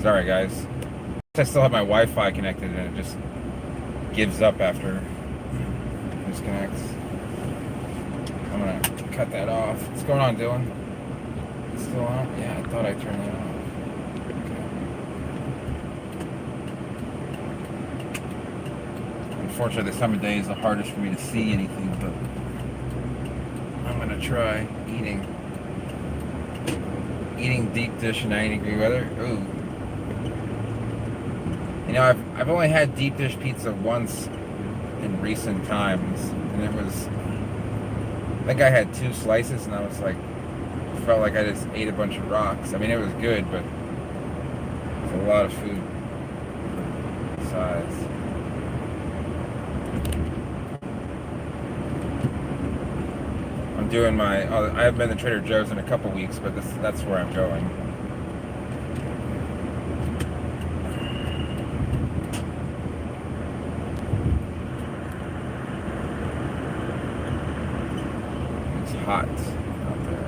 Sorry, guys. I still have my Wi-Fi connected and it just gives up after it disconnects. I'm gonna cut that off. What's going on, Dylan? It's still on? Yeah, I thought I turned that off. Okay. Unfortunately, this time of day is the hardest for me to see anything, but I'm gonna try eating deep dish in 90-degree weather. Ooh. You know, I've only had deep dish pizza once in recent times, and it was, I think I had 2 slices, and I was like, felt like I just ate a bunch of rocks. I mean, it was good, but it's a lot of food for size. I'm doing my, I haven't been to Trader Joe's in a couple weeks, but that's where I'm going. Hot out there.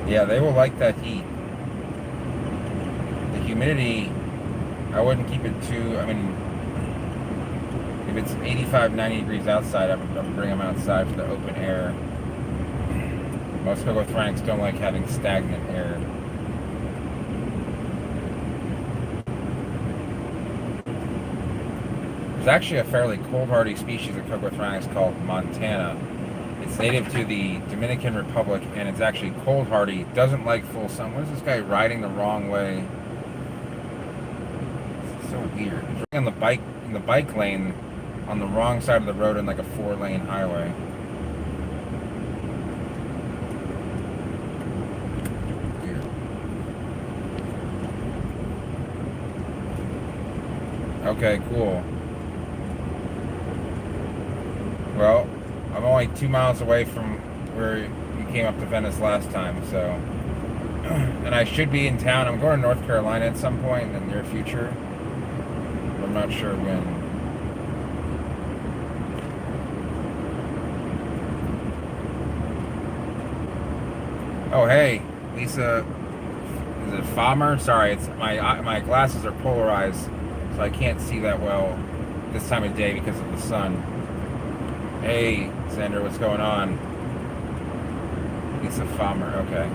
Yeah, they will like that heat. The humidity, I wouldn't keep it too, I mean, if it's 85, 90 degrees outside, I would bring them outside for the open air. Most cocothranks don't like having stagnant air. There's actually a fairly cold-hardy species of cocothranks called Montana. It's native to the Dominican Republic, and it's actually cold-hardy. Doesn't like full sun. What is this guy riding the wrong way? It's so weird. He's in the bike lane on the wrong side of the road in like a 4-lane highway. Okay, cool. Well, I'm only 2 miles away from where you came up to Venice last time, so... And I should be in town. I'm going to North Carolina at some point in the near future. But I'm not sure when. Oh, hey, Lisa... Is it Farmer? Sorry, it's my glasses are polarized, so I can't see that well this time of day because of the sun. Hey, Sandra, what's going on? Lisa Farmer, okay.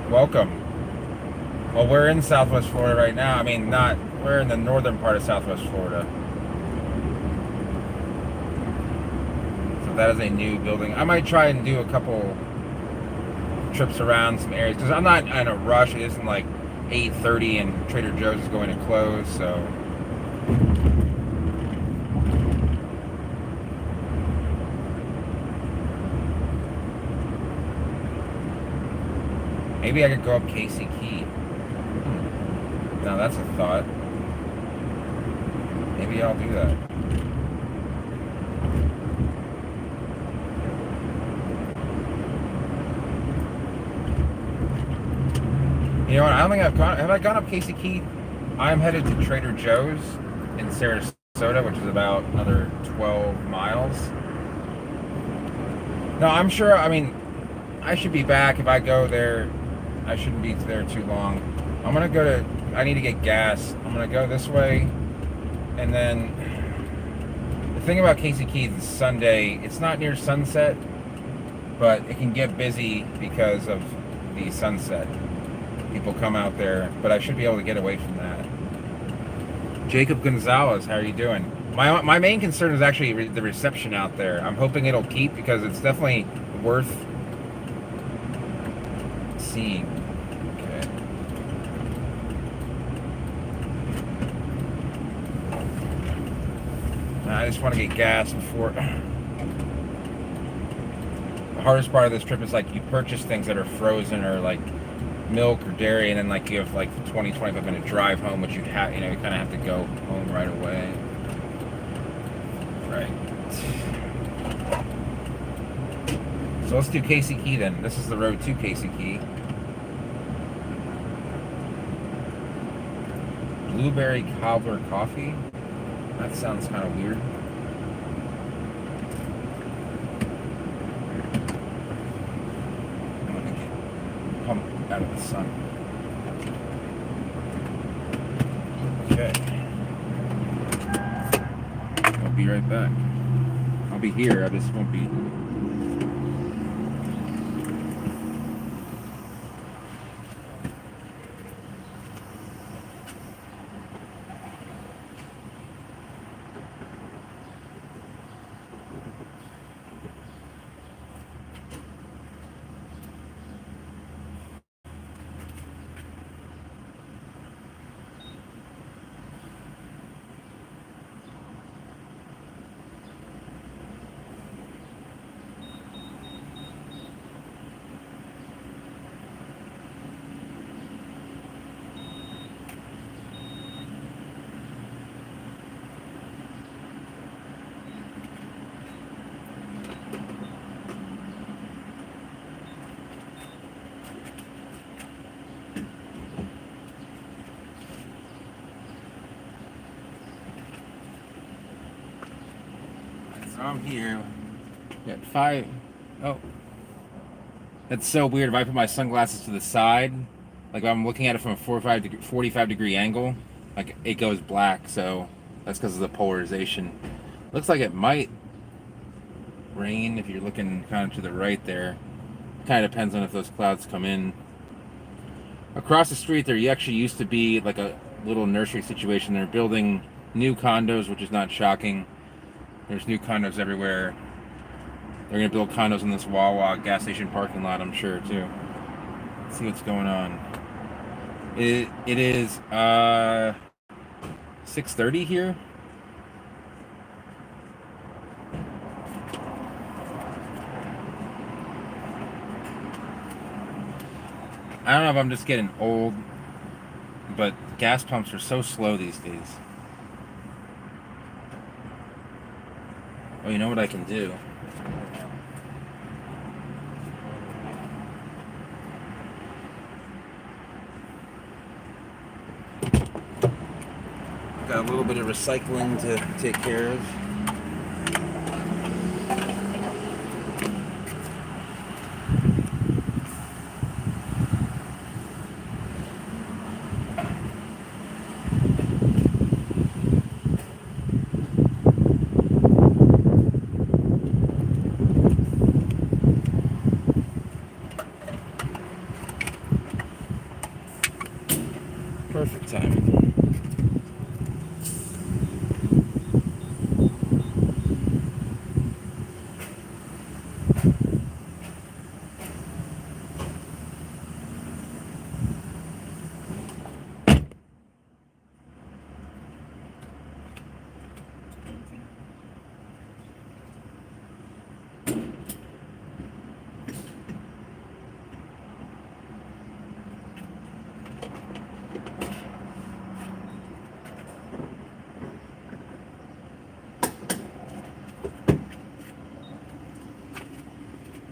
Welcome. Well, we're in Southwest Florida right now. I mean, we're in the northern part of Southwest Florida. So that is a new building. I might try and do a couple trips around some areas because I'm not in a rush. It isn't like 8:30 and Trader Joe's is going to close, so maybe I could go up Casey Key. Now that's a thought. Maybe I'll do that. You know what? I don't think have I gone up Casey Key? I'm headed to Trader Joe's in Sarasota, which is about another 12 miles. No, I'm sure, I mean, I should be back if I go there. I shouldn't be there too long. I'm going to go to, I need to get gas. I'm going to go this way. And then, the thing about Casey Key is Sunday, it's not near sunset, but it can get busy because of the sunset. People come out there, but I should be able to get away from that. Jacob Gonzalez, how are you doing? My main concern is actually the reception out there. I'm hoping it'll keep because it's definitely worth seeing. Okay. I just want to get gas before. The hardest part of this trip is like you purchase things that are frozen or like milk or dairy, and then like you have like 25 minute drive home, which you kind of have to go home right away. Right. So let's do Casey Key then. This is the road to Casey Key. blueberry cobbler coffee. That sounds kind of weird. I'm gonna get pumped out of the sun. Okay. I'll be right back. I'll be here, I just won't be. I'm here at 5. Oh, that's so weird. If I put my sunglasses to the side, like if I'm looking at it from a 45 degree angle, like it goes black. So that's because of the polarization. Looks like it might rain if you're looking kind of to the right there. Kind of depends on if those clouds come in. Across the street there actually used to be like a little nursery situation. They're building new condos, which is not shocking. There's new condos everywhere. They're going to build condos in this Wawa gas station parking lot, I'm sure, too. Let's see what's going on. It is 6:30 here. I don't know if I'm just getting old, but gas pumps are so slow these days. Oh, you know what I can do? Got a little bit of recycling to take care of. Perfect timing.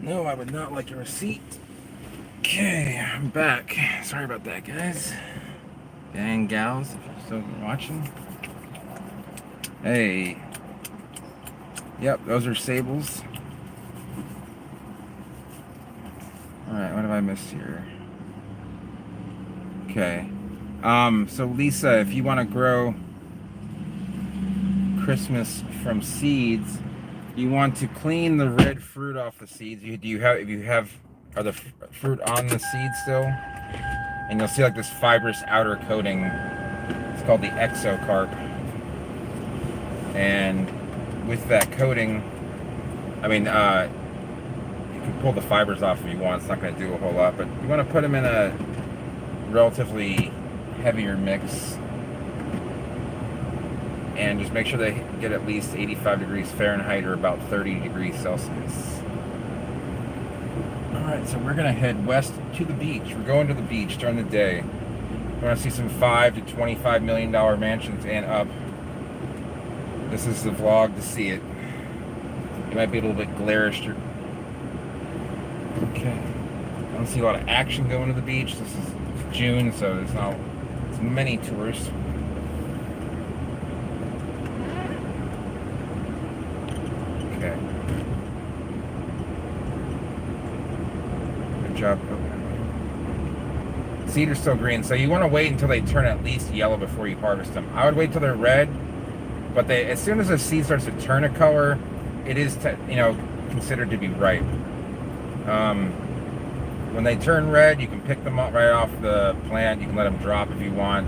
No, I would not like a receipt. Okay, I'm back. Sorry about that, guys. And gals, if you're still watching. Hey. Yep, those are Sables. Alright, what have I missed here? Okay. So Lisa, if you want to grow Christmas from seeds, you want to clean the red fruit off the seeds. Are the fruit on the seed still? And you'll see like this fibrous outer coating. It's called the exocarp. And with that coating, I mean, you can pull the fibers off if you want. It's not going to do a whole lot, but you want to put them in a relatively heavier mix. And just make sure they get at least 85 degrees Fahrenheit or about 30 degrees Celsius. Alright, so we're going to head west to the beach. We're going to the beach during the day. We're going to see some $5 to $25 million mansions and up. This is the vlog to see it. It might be a little bit glarish. Okay. I don't see a lot of action going to the beach. This is June, so there's not many tourists. Okay. Good job. Seed are still green, so you want to wait until they turn at least yellow before you harvest them. I would wait till they're red, but as soon as the seed starts to turn a color, it is considered to be ripe. When they turn red, you can pick them up right off the plant. You can let them drop if you want.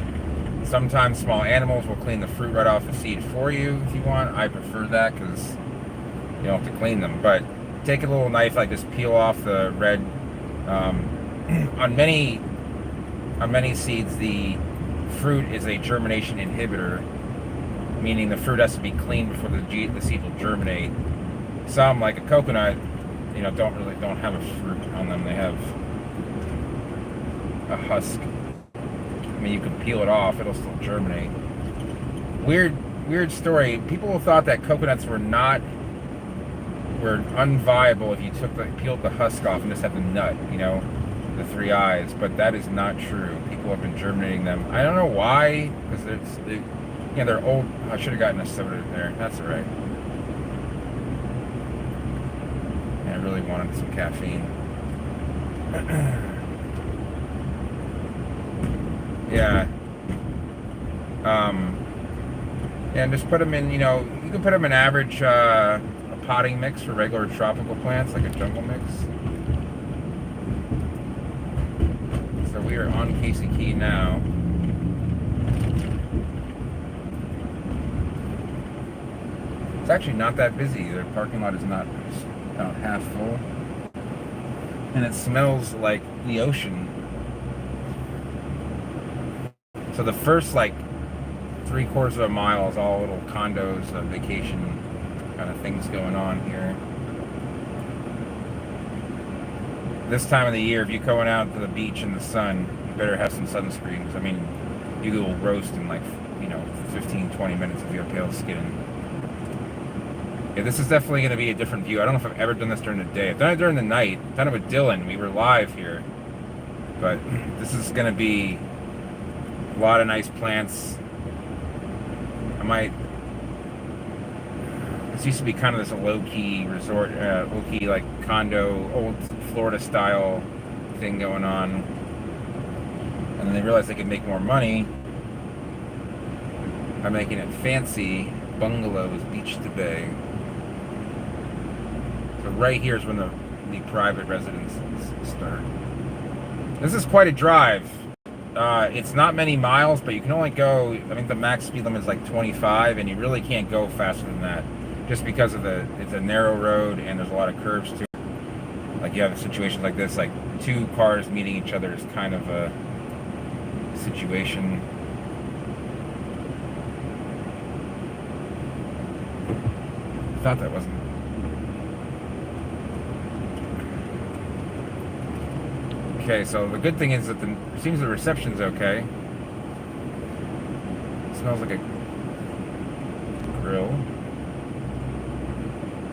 Sometimes small animals will clean the fruit right off the seed for you if you want. I prefer that because you don't have to clean them. But take a little knife, like just peel off the red. On many seeds, the fruit is a germination inhibitor, meaning the fruit has to be cleaned before the seed will germinate. Some, like a coconut, don't have a fruit on them. They have a husk. I mean, you can peel it off; it'll still germinate. Weird story. People thought that coconuts were unviable if you peeled the husk off and just had the nut, the 3 eyes. But that is not true. People have been germinating them. I don't know why, because they're old. I should have gotten a soda there. That's all right. I really wanted some caffeine. Yeah. And just put them in, you can put them in average a potting mix for regular tropical plants, like a jungle mix. So we are on Casey Key now. It's actually not that busy. The parking lot is not about half full. And it smells like the ocean. So the first 3/4 of a mile is all little condos, vacation kind of things going on here. This time of the year, if you're going out to the beach in the sun, you better have some sunscreen. Because, you will roast in 15-20 minutes if you have pale skin. Yeah, this is definitely going to be a different view. I don't know if I've ever done this during the day. I've done it during the night. I've done it with Dylan. We were live here. But this is going to be a lot of nice plants. This used to be kind of this low-key resort, low-key condo, old Florida style thing going on. And then they realized they could make more money by making it fancy bungalows, beach to bay. So right here is when the private residences start. This is quite a drive. It's not many miles, but you can only go, the max speed limit is 25, and you really can't go faster than that, just because it's a narrow road and there's a lot of curves too. You have situations like this, 2 cars meeting each other is kind of a situation. I thought that wasn't. Okay, so the good thing is that it seems the reception's okay. It smells like a grill.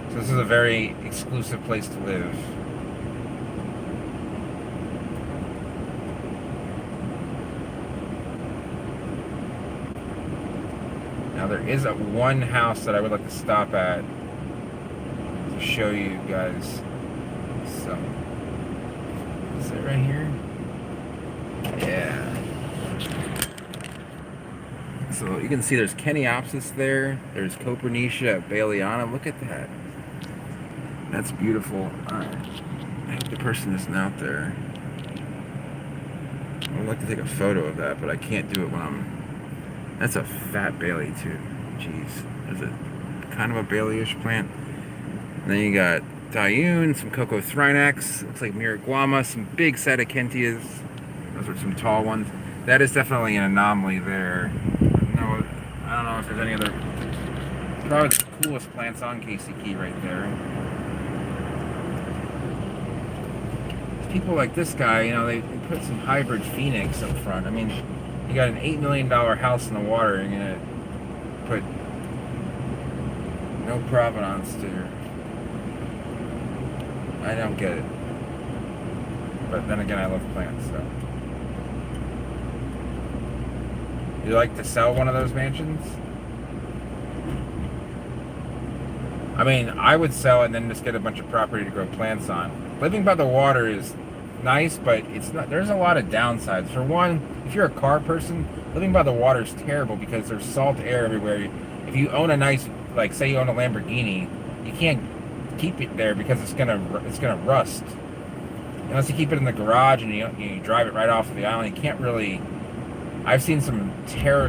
So this is a very exclusive place to live. Now there is one house that I would like to stop at to show you guys some. Is it right here? Yeah. So you can see there's Kennyopsis there. There's Copernicia, Baileyana. Look at that. That's beautiful. Alright. I hope the person isn't out there. I would like to take a photo of that, but I can't do it when I'm... That's a fat Bailey too. Jeez. Is it kind of a Bailey-ish plant? And then you got Dayun, some Cocothrinax, looks like Miraguama, some big Sadacentias. Those are some tall ones. That is definitely an anomaly there. No, I don't know if there's any other. Probably the coolest plants on Casey Key right there. People like this guy, they put some hybrid Phoenix up front. You got an $8 million house in the water, and you're gonna put no provenance to your. I don't get it. But then again, I love plants, so. You like to sell one of those mansions? I mean, I would sell it and then just get a bunch of property to grow plants on. Living by the water is nice, but it's not. There's a lot of downsides. For one, if you're a car person, living by the water is terrible because there's salt air everywhere. If you own a nice, like say you own a Lamborghini, you can't keep it there because it's gonna rust. Unless you keep it in the garage and you drive it right off of the island, you can't really. I've seen some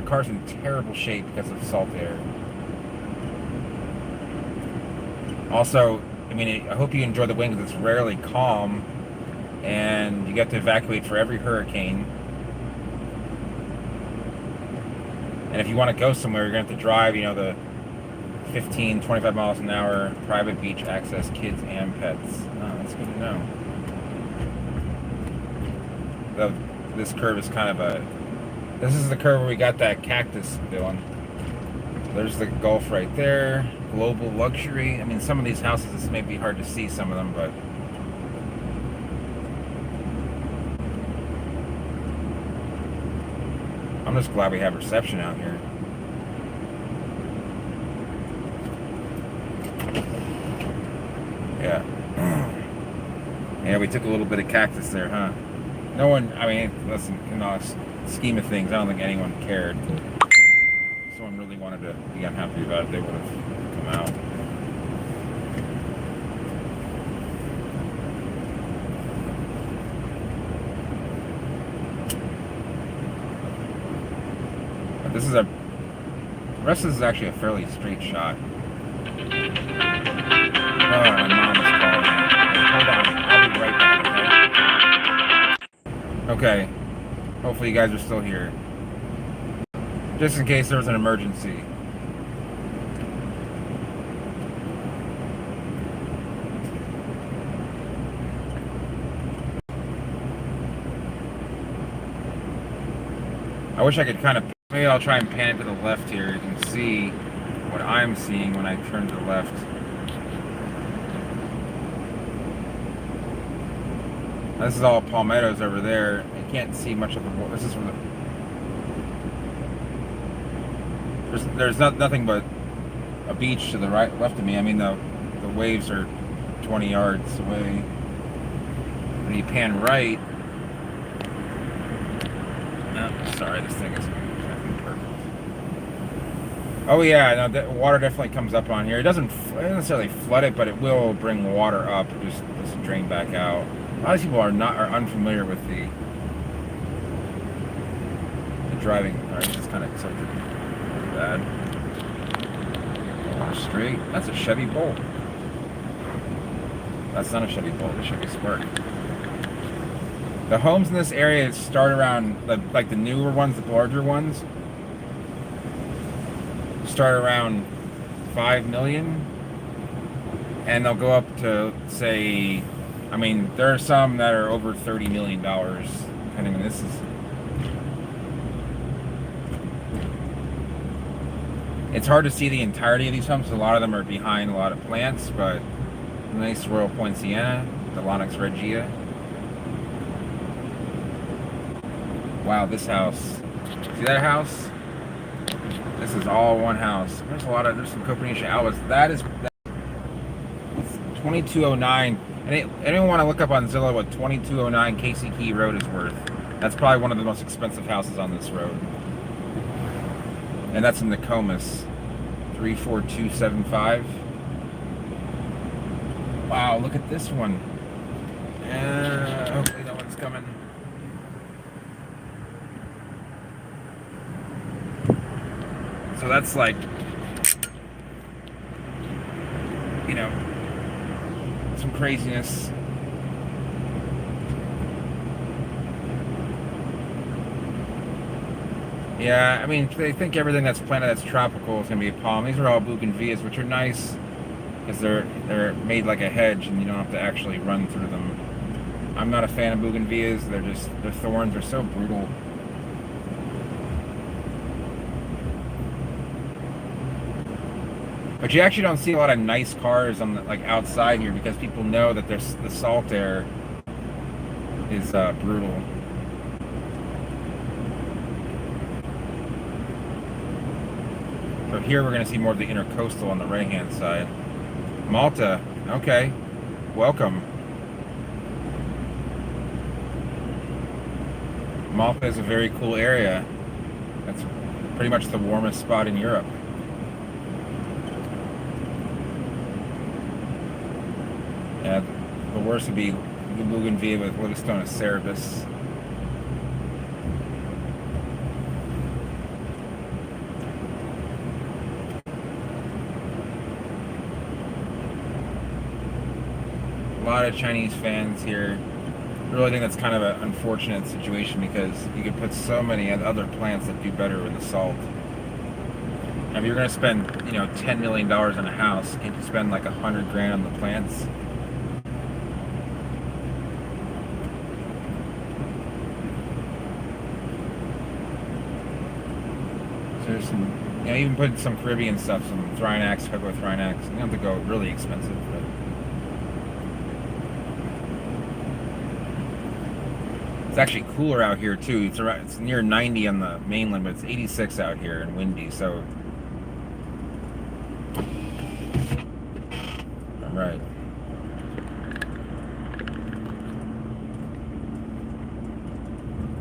cars in terrible shape because of salt air. Also, I mean, I hope you enjoy the wind because it's rarely calm, and you get to evacuate for every hurricane. And if you want to go somewhere, you're going to have to drive, the 15, 25 miles an hour, private beach access, kids and pets. Oh, that's good to know. This curve is kind of this is the curve where we got that cactus doing. There's the Gulf right there. Global luxury. I mean, some of these houses, this may be hard to see some of them, but I'm just glad we have reception out here. Yeah. Yeah, we took a little bit of cactus there, huh? No one, I mean, listen, in the scheme of things, I don't think anyone cared. If someone really wanted to be unhappy about it, they would have come out. But the rest of this is actually a fairly straight shot. Oh, my mom is calling me. Hold on, I'll be right back, okay? Okay, hopefully you guys are still here. Just in case there was an emergency. I wish I could kind of, maybe I'll try and pan it to the left here. You can see what I'm seeing when I turn to the left. This is all palmettos over there. You can't see much of the water. This is from there's nothing but a beach to the left of me. I mean, the waves are 20 yards away. When you pan right, sorry, this thing is perfect. Oh yeah, no, the water definitely comes up on here. It doesn't necessarily flood it, but it will bring water up. Just drain back out. A lot of people are unfamiliar with the driving. All right, it's kind of tilted bad. Oh, straight. That's a Chevy Bolt. That's not a Chevy Bolt. It's a Chevy Spark. The homes in this area start around like the newer ones, the larger ones, start around $5 million, and they'll go up to say. I mean, there are some that are over $30 million, depending on this is. It's hard to see the entirety of these homes. A lot of them are behind a lot of plants, but nice Royal Poinciana, the Lonix Regia. Wow, this house. See that house? This is all one house. There's some Copenhagen outlets. That's 2209. Anyone want to look up on Zillow what 2209 Casey Key Road is worth? That's probably one of the most expensive houses on this road. And that's in Nokomis. 34275. Wow, look at this one. Hopefully no one's coming. So that's like, some craziness. Yeah, I mean, they think everything that's planted that's tropical is going to be a palm. These are all bougainvilleas, which are nice because they're made like a hedge and you don't have to actually run through them. I'm not a fan of bougainvilleas. Their thorns are so brutal. But you actually don't see a lot of nice cars on outside here because people know that the salt air is brutal. So here we're going to see more of the intercoastal on the right-hand side. Malta. Okay. Welcome. Malta is a very cool area. That's pretty much the warmest spot in Europe. Yeah, the worst would be Bougainville with Livingstone and Cerebus. A lot of Chinese fans here. I really think that's kind of an unfortunate situation because you could put so many other plants that do better with the salt. If you're going to spend, $10 million on a house, can't you spend like $100,000 on the plants? So there's some, even put some Caribbean stuff, some Thrinax, Cocoa Thrinax. You don't have to go really expensive, but it's actually cooler out here too. It's near 90 on the mainland, but it's 86 out here and windy. So, all right.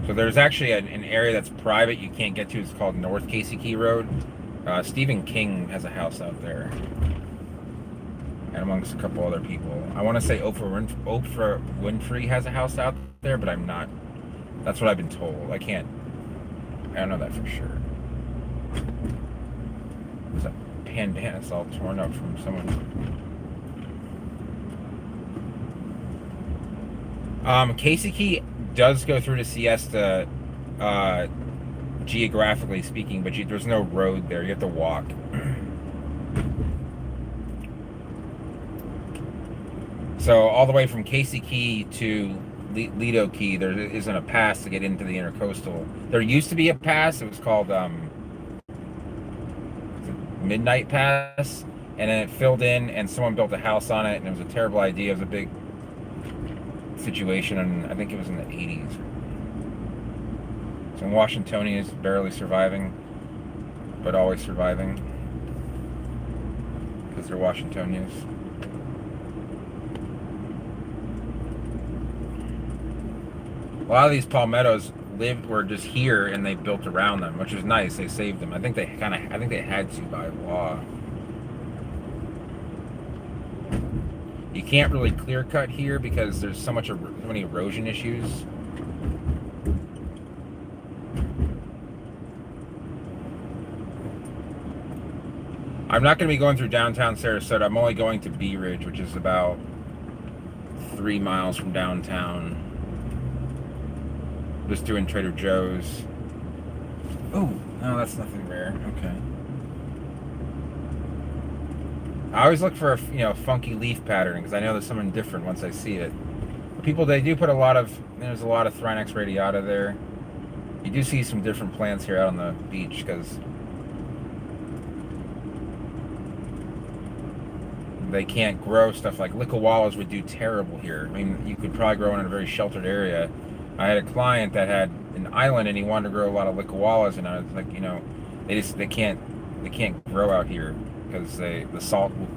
So there's actually an area that's private you can't get to. It's called North Casey Key Road. Stephen King has a house out there, and amongst a couple other people. I want to say Oprah Winfrey has a house out there, but I'm not. That's what I've been told. I don't know that for sure. There's a bandana. It's all torn up from someone. Casey Key does go through to Siesta, geographically speaking, but there's no road there. You have to walk. So all the way from Casey Key to Lido Key, there isn't a pass to get into the intercoastal. There used to be a pass. It was called Midnight Pass, and then it filled in, and someone built a house on it, and it was a terrible idea. It was a big situation, and I think it was in the 80s. So Washingtonians barely surviving, but always surviving because they're Washingtonians. A lot of these palmettos were just here, and they built around them, which was nice. They saved them. I think they had to by law. You can't really clear cut here because there's so many erosion issues. I'm not going to be going through downtown Sarasota. I'm only going to Bee Ridge, which is about 3 miles from downtown. Just doing Trader Joe's. Oh, no, that's nothing rare. Okay. I always look for a funky leaf pattern because I know there's something different once I see it. They do put there's a lot of Thrinax radiata there. You do see some different plants here out on the beach because they can't grow stuff like liquawallas would do terrible here. I mean, you could probably grow in a very sheltered area. I had a client that had an island and he wanted to grow a lot of liquawallas, and I was like, they can't grow out here because the salt will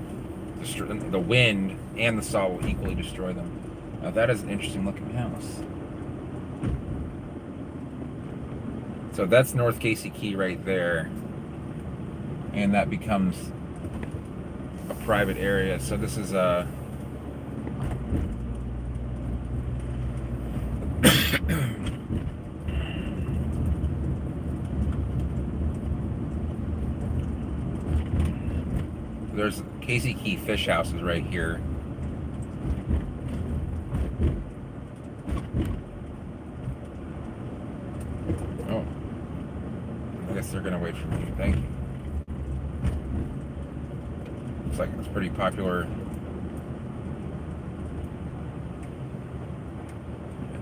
destroy the wind, and the salt will equally destroy them. That is an interesting looking house. So that's North Casey Key right there, and that becomes a private area. So this is a there's Casey Key Fish House is right here. Oh, I guess they're gonna wait for me. Thank you. Looks like it's pretty popular.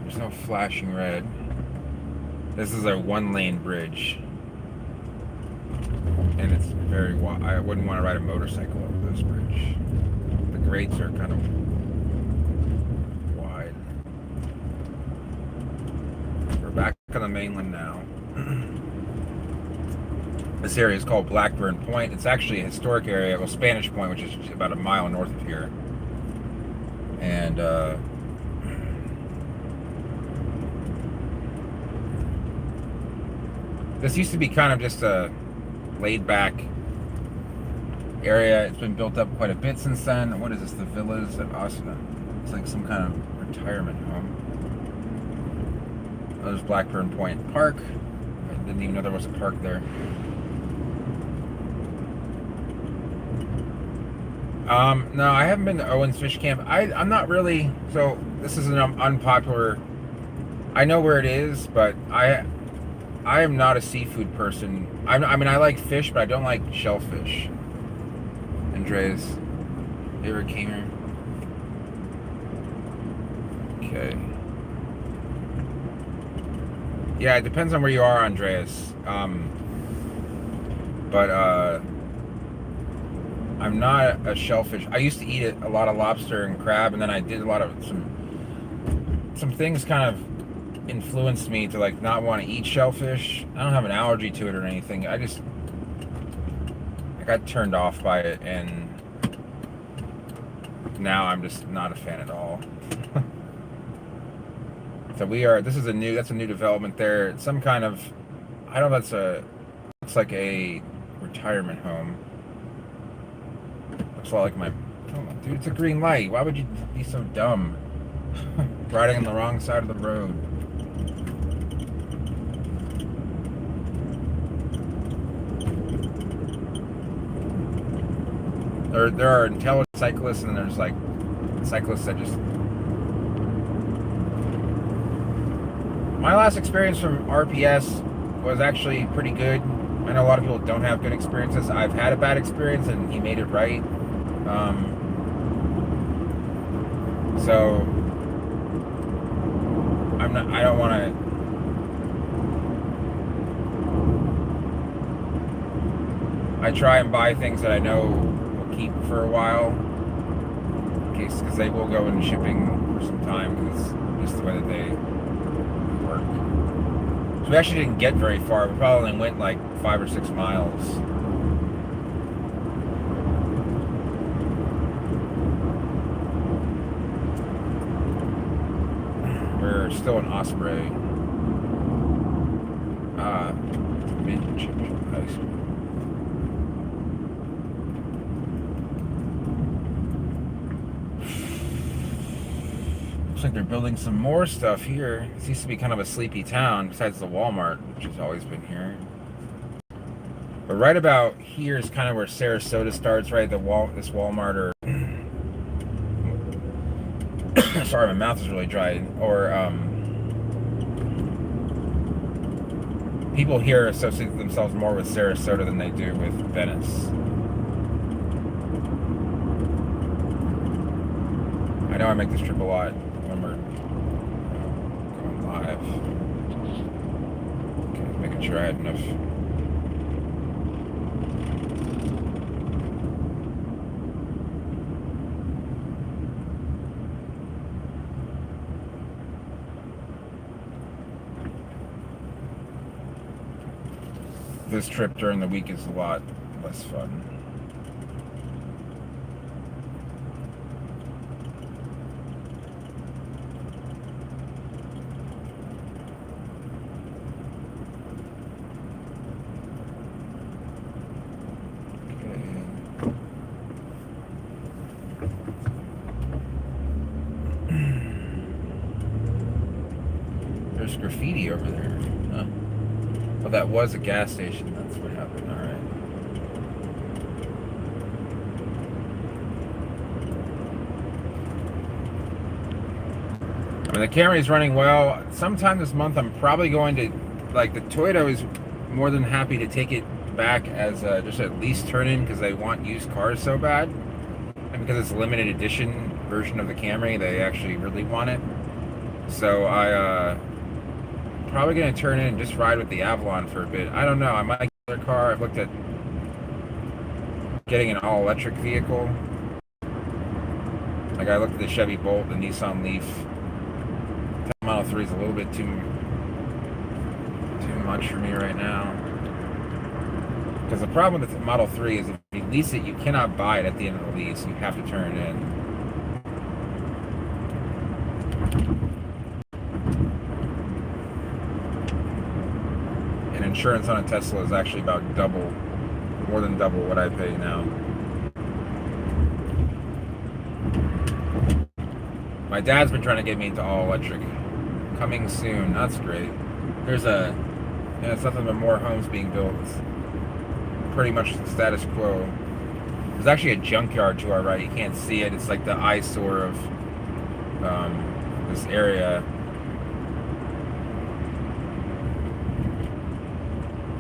There's no flashing red. This is a 1-lane bridge, and it's very wide. I wouldn't want to ride a motorcycle over this bridge. The grades are kind of wide. We're back on the mainland now. This area is called Blackburn Point. It's actually a historic area, well, Spanish Point, which is about a mile north of here. And this used to be kind of just a laid-back area. It's been built up quite a bit since then. What is this? The villas at Austin? It's like some kind of retirement home. Oh, there's Blackburn Point Park. I didn't even know there was a park there. No, I haven't been to Owen's Fish Camp. I'm not really, so this is an unpopular, I know where it is, but I am not a seafood person. I mean, I like fish, but I don't like shellfish. Andreas, favorite came here. Okay. Yeah, it depends on where you are, Andreas. But I'm not a shellfish. I used to eat a lot of lobster and crab, and then I did a lot of some things kind of influenced me to like not want to eat shellfish. I don't have an allergy to it or anything. I got turned off by it, and now I'm just not a fan at all. So that's a new development there. It's some kind of, I don't know if looks like a retirement home. Looks a lot like oh, dude, it's a green light. Why would you be so dumb? Riding on the wrong side of the road. There are intelligent cyclists, and there's like cyclists that just. My last experience from RPS was actually pretty good. I know a lot of people don't have good experiences. I've had a bad experience, and he made it right. So I don't want to. I try and buy things that I know will keep for a while, because they will go into shipping for some time, because it's just the way that they work. So we actually didn't get very far. We probably only went like 5 or 6 miles. We're still in Osprey. Mint chip ice cream. Looks like they're building some more stuff here. This used to be kind of a sleepy town, besides the Walmart, which has always been here. But right about here is kind of where Sarasota starts, right? This Walmart, or sorry, my mouth is really dry. Or people here associate themselves more with Sarasota than they do with Venice. I know I make this trip a lot when we're going live. Okay, making sure I had enough. This trip during the week is a lot less fun. There's graffiti over there. Huh. Well, that was a gas station. That's what happened. All right. I mean, the Camry's running well. Sometime this month, I'm probably going to, like, the Toyota is more than happy to take it back as just a lease turn-in, because they want used cars so bad. And because it's a limited edition version of the Camry, they actually really want it. So probably going to turn in and just ride with the Avalon for a bit. I don't know. I might get another car. I've looked at getting an all-electric vehicle. Like, I looked at the Chevy Bolt, the Nissan Leaf. Model 3 is a little bit too much for me right now. Because the problem with the Model 3 is if you lease it, you cannot buy it at the end of the lease. You have to turn it in. And insurance on a Tesla is actually about double, more than double what I pay now. My dad's been trying to get me into all electric. Coming soon. That's great. There's it's nothing but more homes being built. It's pretty much the status quo. There's actually a junkyard to our right. You can't see it. It's like the eyesore of this area.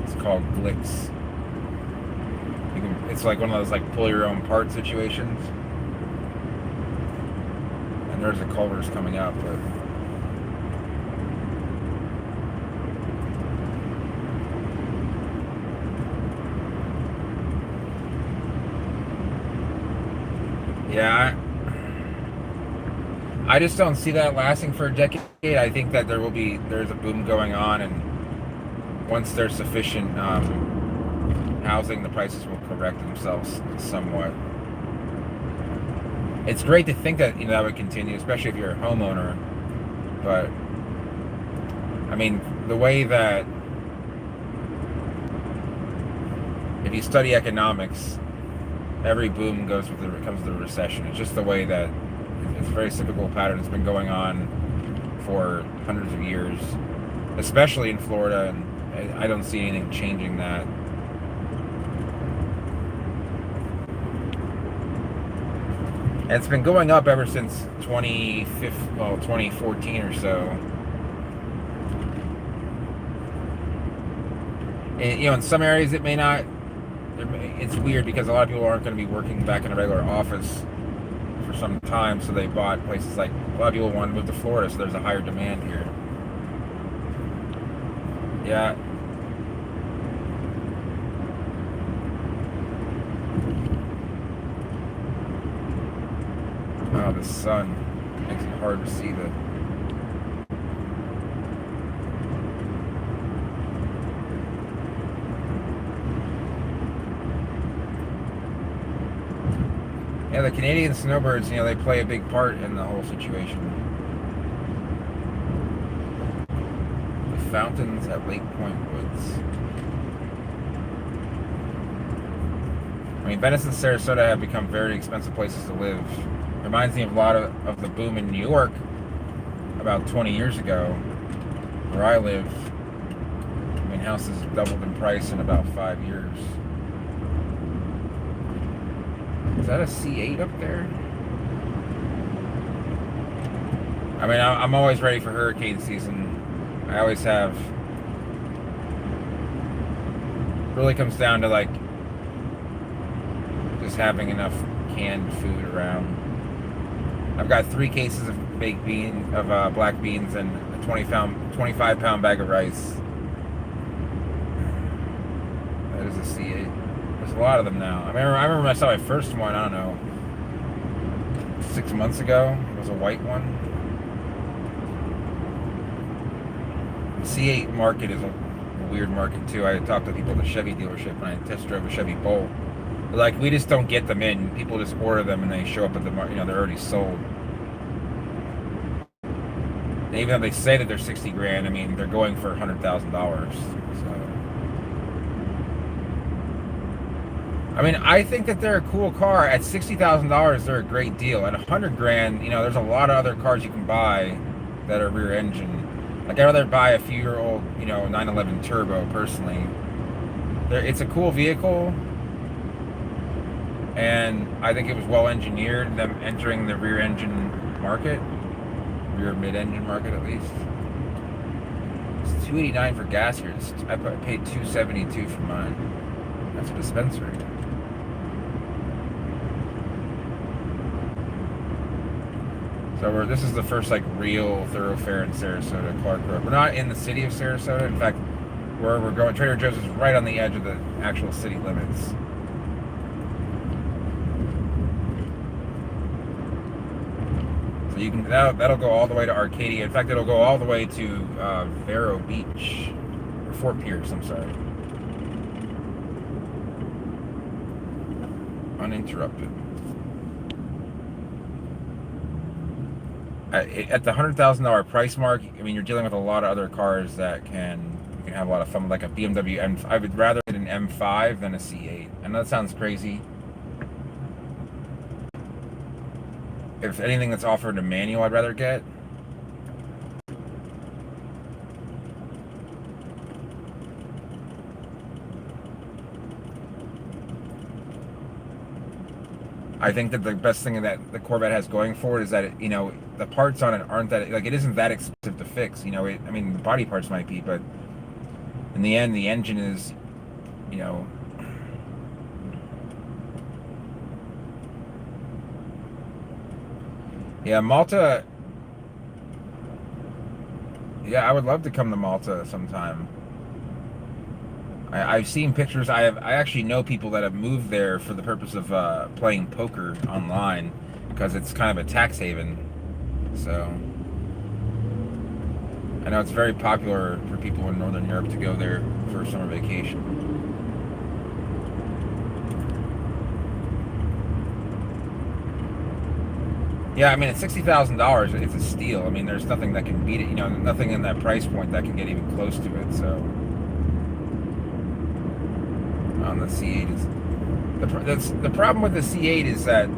It's called Glicks. It's like one of those like pull your own part situations. And there's the culver's coming up, but yeah, I just don't see that lasting for a decade. I think that there's a boom going on, and once there's sufficient housing, the prices will correct themselves somewhat. It's great to think that that would continue, especially if you're a homeowner. But I mean, the way that if you study economics, every boom comes with the recession. It's just the way that it's a very cyclical pattern. It's been going on for hundreds of years, especially in Florida, and I don't see anything changing that. And it's been going up ever since 2014 or so. And, in some areas it may not. It's weird because a lot of people aren't going to be working back in a regular office for some time, so they bought places like, a lot of people want to move to Florida, so there's a higher demand here. Yeah. Oh, the sun makes it hard to see the... Yeah, the Canadian snowbirds, they play a big part in the whole situation. The fountains at Lake Point Woods. I mean, Venice and Sarasota have become very expensive places to live. Reminds me of a lot of the boom in New York about 20 years ago, where I live. I mean, houses doubled in price in about 5 years. Is that a C8 up there? I mean, I'm always ready for hurricane season. I always have. It really comes down to like just having enough canned food around. I've got 3 cases of black beans, and a 25-pound bag of rice. That is a C8. There's a lot of them now. I remember when I saw my first one, I don't know, 6 months ago. It was a white one. The C8 market is a weird market too. I talked to people at the Chevy dealership when I test drove a Chevy Bolt. They're like, we just don't get them in. People just order them and they show up at the market. They're already sold. And even though they say that they're $60,000, I mean, they're going for $100,000. So, I mean, I think that they're a cool car. At $60,000, they're a great deal. At $100,000, there's a lot of other cars you can buy that are rear engine. Like, I'd rather buy a few-year-old, 911 Turbo, personally. It's a cool vehicle, and I think it was well engineered, them entering the rear engine market, rear mid-engine market at least. It's $289 for gas here. I paid $272 for mine. That's a dispensary. So this is the first real thoroughfare in Sarasota, Clark Road. We're not in the city of Sarasota. In fact, where we're going, Trader Joe's is right on the edge of the actual city limits. So you can that'll go all the way to Arcadia. In fact, it'll go all the way to Vero Beach, or Fort Pierce. I'm sorry. uninterrupted. At the $100,000 price mark, I mean, you're dealing with a lot of other cars that you can have a lot of fun with, like a BMW M. I would rather get an M5 than a C8. I know that sounds crazy. If anything that's offered a manual, I'd rather get. I think that the best thing that the Corvette has going for it is that it, the parts on it aren't that, like, it isn't that expensive to fix. I mean, the body parts might be, but in the end, the engine is, yeah, Malta. Yeah, I would love to come to Malta sometime. I've seen pictures. I actually know people that have moved there for the purpose of playing poker online, because it's kind of a tax haven. So I know it's very popular for people in Northern Europe to go there for summer vacation. Yeah, I mean, at $60,000, it's a steal. I mean, there's nothing that can beat it. Nothing in that price point that can get even close to it. So on the C8 is the problem with the C8 is that,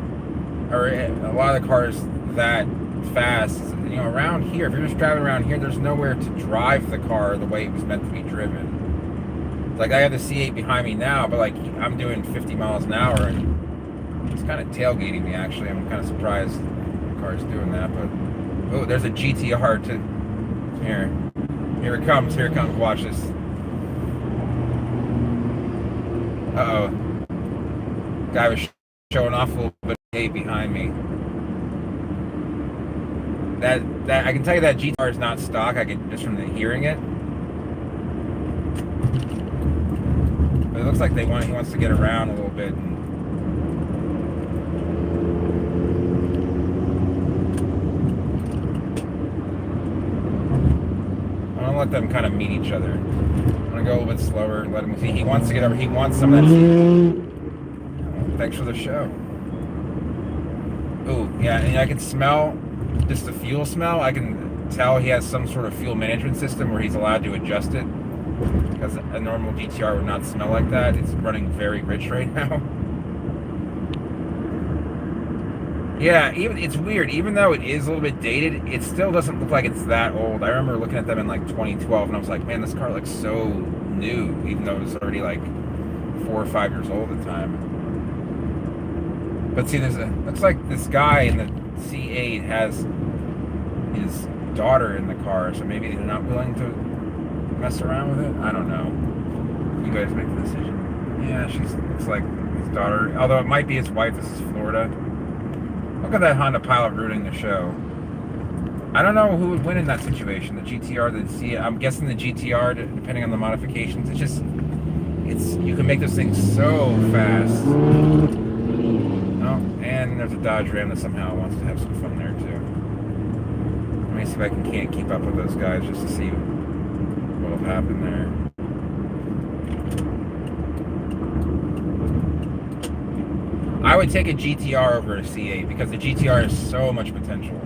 or a lot of the cars that fast, around here, if you're just driving around here, there's nowhere to drive the car the way it was meant to be driven. Like, I have the C8 behind me now, but like, I'm doing 50 miles an hour and it's kind of tailgating me. Actually, I'm kind of surprised the car's doing that. But oh, there's a GTR to here it comes. Watch this. Uh-oh. Guy was showing off a little bit of behind me. That I can tell you that GTR is not stock. I can just from hearing it. But it looks like he wants to get around a little bit. I'm gonna let them kind of meet each other. I'm gonna go a little bit slower and let him see. He wants to get over. He wants some of that. Thanks for the show. Ooh, yeah, and I can smell just the fuel smell. I can tell he has some sort of fuel management system where he's allowed to adjust it, because a normal GTR would not smell like that. It's running very rich right now. Yeah, it's weird. Even though it is a little bit dated, it still doesn't look like it's that old. I remember looking at them in like 2012, and I was like, man, this car looks so new, even though it was already like 4 or 5 years old at the time. But see, looks like this guy in the C8 has his daughter in the car, so maybe they're not willing to mess around with it. I don't know. You guys make the decision. Yeah, looks like his daughter, although it might be his wife. This is Florida. Look at that Honda Pilot ruining the show. I don't know who would win in that situation. The GTR, the C8. I'm guessing the GTR, depending on the modifications. You can make those things so fast. Oh, and there's a Dodge Ram that somehow wants to have some fun there too. Let me see if I can't keep up with those guys just to see what will happen there. I would take a GTR over a C8 because the GTR has so much potential.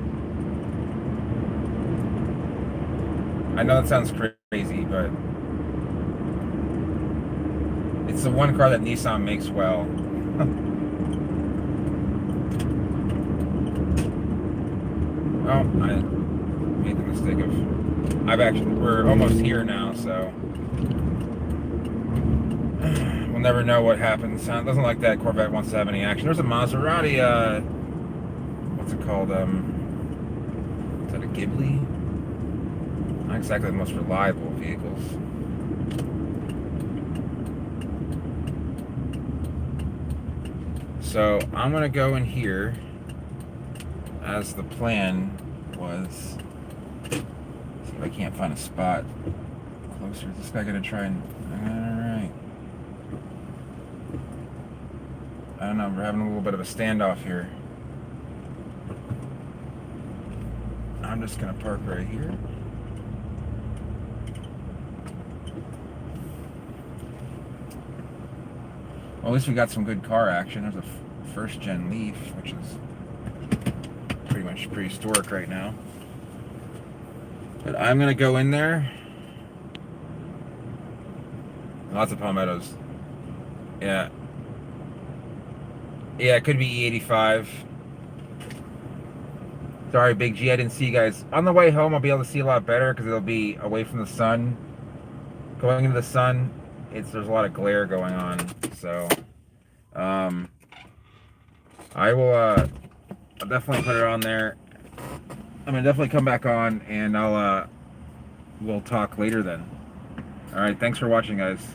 I know that sounds crazy, but it's the one car that Nissan makes well. Oh, I made the mistake of... we're almost here now, so... We'll never know what happens. It doesn't like that Corvette wants to have any action. There's a Maserati, what's it called? Is that a Ghibli? Not exactly the most reliable vehicles. So, I'm gonna go in here, as the plan was. See if I can't find a spot closer. This guy gonna try and... Alright. I don't know, we're having a little bit of a standoff here. I'm just gonna park right here. Well, at least we got some good car action. There's a first gen Leaf, which is pretty much prehistoric right now. But I'm gonna go in there. Lots of palmettos. Yeah. Yeah, it could be E85. Sorry, Big G, I didn't see you guys. On the way home, I'll be able to see a lot better because it'll be away from the sun. Going into the sun, there's a lot of glare going on. So, I will I'll definitely put it on there. I'm gonna definitely come back on, and we'll talk later then. All right, thanks for watching, guys.